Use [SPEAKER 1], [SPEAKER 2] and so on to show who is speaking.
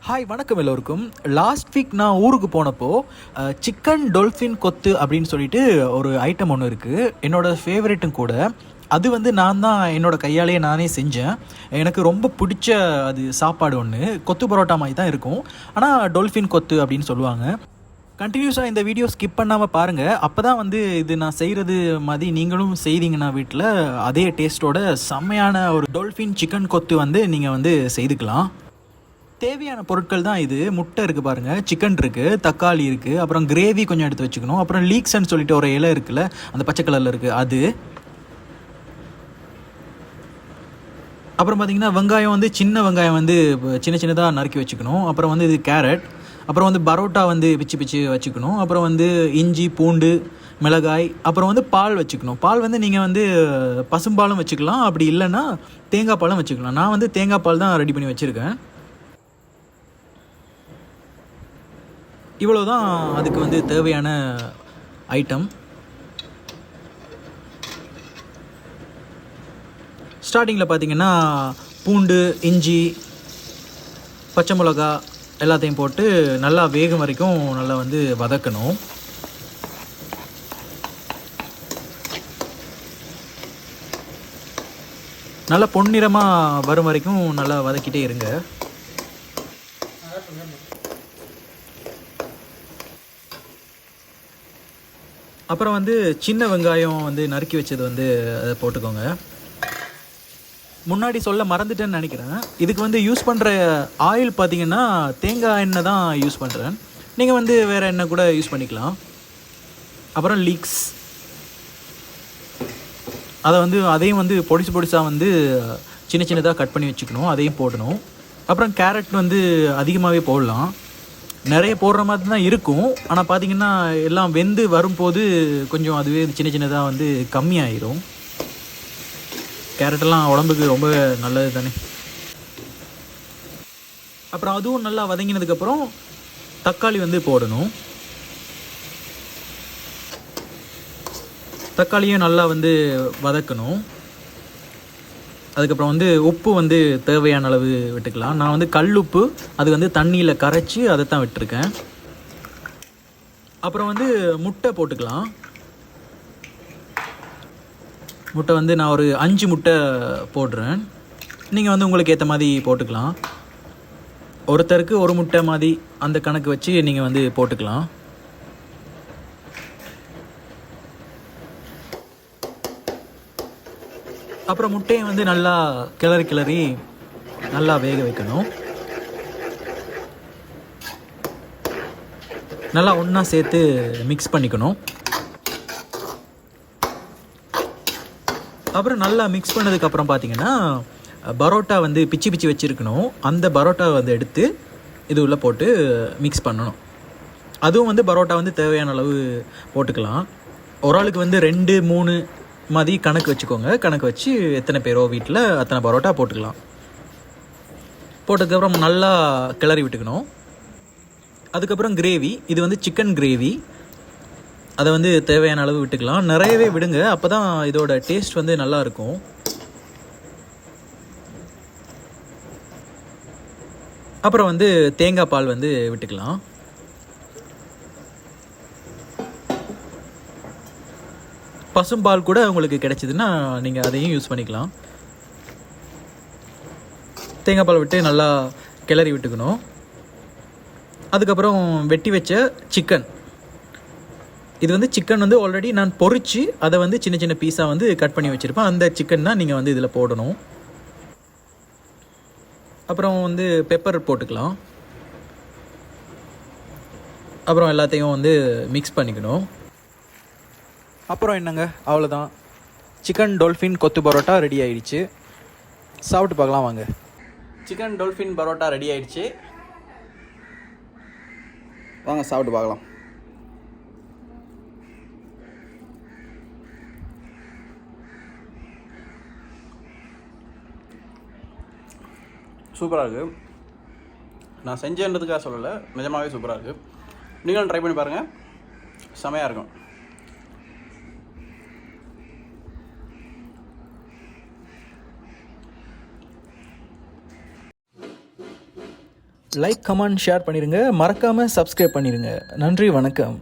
[SPEAKER 1] Hi வணக்கம் எல்லோருக்கும். Last week நான் ஊருக்கு போனப்போ சிக்கன் டொல்ஃபின் கொத்து அப்படின்னு சொல்லிட்டு ஒரு ஐட்டம் ஒன்று இருக்குது. என்னோடய ஃபேவரெட்டும் கூட. அது வந்து நான் தான் என்னோடய கையாலேயே நானே செஞ்சேன். எனக்கு ரொம்ப பிடிச்ச அது சாப்பாடு ஒன்று. கொத்து பரோட்டா மாதிரி தான் இருக்கும், ஆனால் டொல்ஃபின் கொத்து அப்படின்னு சொல்லுவாங்க. கண்டினியூஸாக இந்த வீடியோ ஸ்கிப் பண்ணாமல் பாருங்கள். அப்போ தான் வந்து இது நான் செய்கிறது மாதிரி நீங்களும் செய்தீங்கன்னா வீட்டில் அதே டேஸ்ட்டோட செம்மையான ஒரு டொல்ஃபின் சிக்கன் கொத்து வந்து நீங்கள் வந்து செய்துக்கலாம். தேவையான பொருட்கள் தான் இது. முட்டை இருக்குது பாருங்கள், சிக்கன் இருக்குது, தக்காளி இருக்குது, அப்புறம் கிரேவி கொஞ்சம் எடுத்து வச்சுக்கணும், அப்புறம் லீக்ஸ்ன்னு சொல்லிட்டு ஒரு இலை இருக்குல்ல, அந்த பச்சை கலரில் இருக்குது அது. அப்புறம் பார்த்திங்கன்னா வெங்காயம் வந்து சின்ன வெங்காயம் வந்து சின்ன சின்னதாக நறுக்கி வச்சுக்கணும். அப்புறம் வந்து இது கேரட், அப்புறம் வந்து பரோட்டா வந்து பிச்சு பிச்சு வச்சுக்கணும். அப்புறம் வந்து இஞ்சி பூண்டு மிளகாய், அப்புறம் வந்து பால் வச்சுக்கணும். பால் வந்து நீங்கள் வந்து பசும்பாலும் வச்சுக்கலாம், அப்படி இல்லைன்னா தேங்காய் பாலும் வச்சுக்கலாம். நான் வந்து தேங்காய் பால் தான் ரெடி பண்ணி வச்சுருக்கேன். இவ்வளோதான் அதுக்கு வந்து தேவையான ஐட்டம். ஸ்டார்டிங்கில் பார்த்திங்கன்னா பூண்டு, இஞ்சி, பச்சை மிளகா எல்லாத்தையும் போட்டு நல்லா வேகம் வரைக்கும் நல்லா வந்து வதக்கணும். நல்லா பொன்னிறமாக வரும் வரைக்கும் நல்லா வதக்கிட்டே இருங்க. அப்புறம் வந்து சின்ன வெங்காயம் வந்து நறுக்கி வச்சது வந்து அதை போட்டுக்கோங்க. முன்னாடி சொல்ல மறந்துட்டேன்னு நினைக்கிறேன். இதுக்கு வந்து யூஸ் பண்ணுற ஆயில் பார்த்திங்கன்னா தேங்காய் எண்ணெய் தான் யூஸ் பண்ணுறேன். நீங்கள் வந்து வேறு எண்ணெய் கூட யூஸ் பண்ணிக்கலாம். அப்புறம் லீக்ஸ், அதை வந்து அதையும் வந்து பொடிசாக வந்து சின்ன சின்னதாக கட் பண்ணி வச்சுக்கணும், அதையும் போடணும். அப்புறம் கேரட் வந்து அதிகமாகவே போடலாம், நிறைய போடுற மாதிரி தான் இருக்கும். ஆனால் பார்த்திங்கன்னா எல்லாம் வெந்து வரும்போது கொஞ்சம் அதுவே சின்ன சின்னதாக வந்து கம்மியாயிரும். கேரட்டெல்லாம் உடம்புக்கு ரொம்ப நல்லது தானே. அப்புறம் அதுவும் நல்லா வதங்கினதுக்கப்புறம் தக்காளி வந்து போடணும். தக்காளியும் நல்லா வந்து வதக்கணும். அதுக்கப்புறம் வந்து உப்பு வந்து தேவையான அளவு விட்டுக்கலாம். நான் வந்து கல் உப்பு அது வந்து தண்ணியில் கரைச்சி அதை தான் விட்டுருக்கேன். அப்புறம் வந்து முட்டை போட்டுக்கலாம். முட்டை வந்து நான் ஒரு 5 முட்டை போடுறேன். நீங்கள் வந்து உங்களுக்கு ஏற்ற மாதிரி போட்டுக்கலாம். ஒருத்தருக்கு ஒரு முட்டை மாதிரி அந்த கணக்கு வச்சு நீங்கள் வந்து போட்டுக்கலாம். அப்புறம் முட்டையை வந்து நல்லா கிளறி நல்லா வேக வைக்கணும். நல்லா ஒன்றா சேர்த்து மிக்ஸ் பண்ணிக்கணும். அப்புறம் நல்லா மிக்ஸ் பண்ணதுக்கப்புறம் பார்த்திங்கன்னா பரோட்டா வந்து பிச்சு வச்சுருக்கணும். அந்த பரோட்டாவை வந்து எடுத்து இது உள்ளே போட்டு மிக்ஸ் பண்ணணும். அதுவும் வந்து பரோட்டா வந்து தேவையான அளவு போட்டுக்கலாம். ஒரு ஆளுக்கு வந்து 2-3 மாதிரி கணக்கு வச்சுக்கோங்க. கணக்கு வச்சு எத்தனை பேரோ வீட்டில் அத்தனை பரோட்டா போட்டுக்கலாம். போட்டதுக்கப்புறம் நல்லா கிளறி விட்டுக்கணும். அதுக்கப்புறம் கிரேவி, இது வந்து சிக்கன் கிரேவி, அதை வந்து தேவையான அளவு விட்டுக்கலாம். நிறையவே விடுங்க, அப்போ தான் இதோட டேஸ்ட் வந்து நல்லாயிருக்கும். அப்புறம் வந்து தேங்காய் பால் வந்து விட்டுக்கலாம். பசும்பால் கூட உங்களுக்கு கிடைச்சிதுன்னா நீங்கள் அதையும் யூஸ் பண்ணிக்கலாம். தேங்காய் பால் விட்டு நல்லா கிளறி விட்டுக்கணும். அதுக்கப்புறம் வெட்டி வச்ச சிக்கன், இது வந்து சிக்கன் வந்து ஆல்ரெடி நான் பொரித்து அதை வந்து சின்ன சின்ன பீஸாக வந்து கட் பண்ணி வச்சுருப்பேன். அந்த சிக்கன் தான் நீங்கள் வந்து இதில் போடணும். அப்புறம் வந்து பெப்பர் போட்டுக்கலாம். அப்புறம் எல்லாத்தையும் வந்து மிக்ஸ் பண்ணிக்கணும். அப்புறம் என்னங்க, அவ்வளோதான். சிக்கன் டொல்ஃபின் கொத்து பரோட்டா ரெடி ஆகிடுச்சு. சாப்பிட்டு பார்க்கலாம் வாங்க. சிக்கன் டொல்ஃபின் பரோட்டா ரெடி ஆகிடுச்சு, வாங்க சாப்பிட்டு பார்க்கலாம். சூப்பராக இருக்குது. நான் செஞ்சேன்றதுக்காக சொல்லலை, நிஜமாகவே சூப்பராக இருக்குது. நீங்களும் ட்ரை பண்ணி பாருங்கள், செமையாக இருக்கும். லைக் கமெண்ட் ஷேர் பண்ணிடுங்க, மறக்காமல் சப்ஸ்கிரைப் பண்ணிடுங்க. நன்றி, வணக்கம்.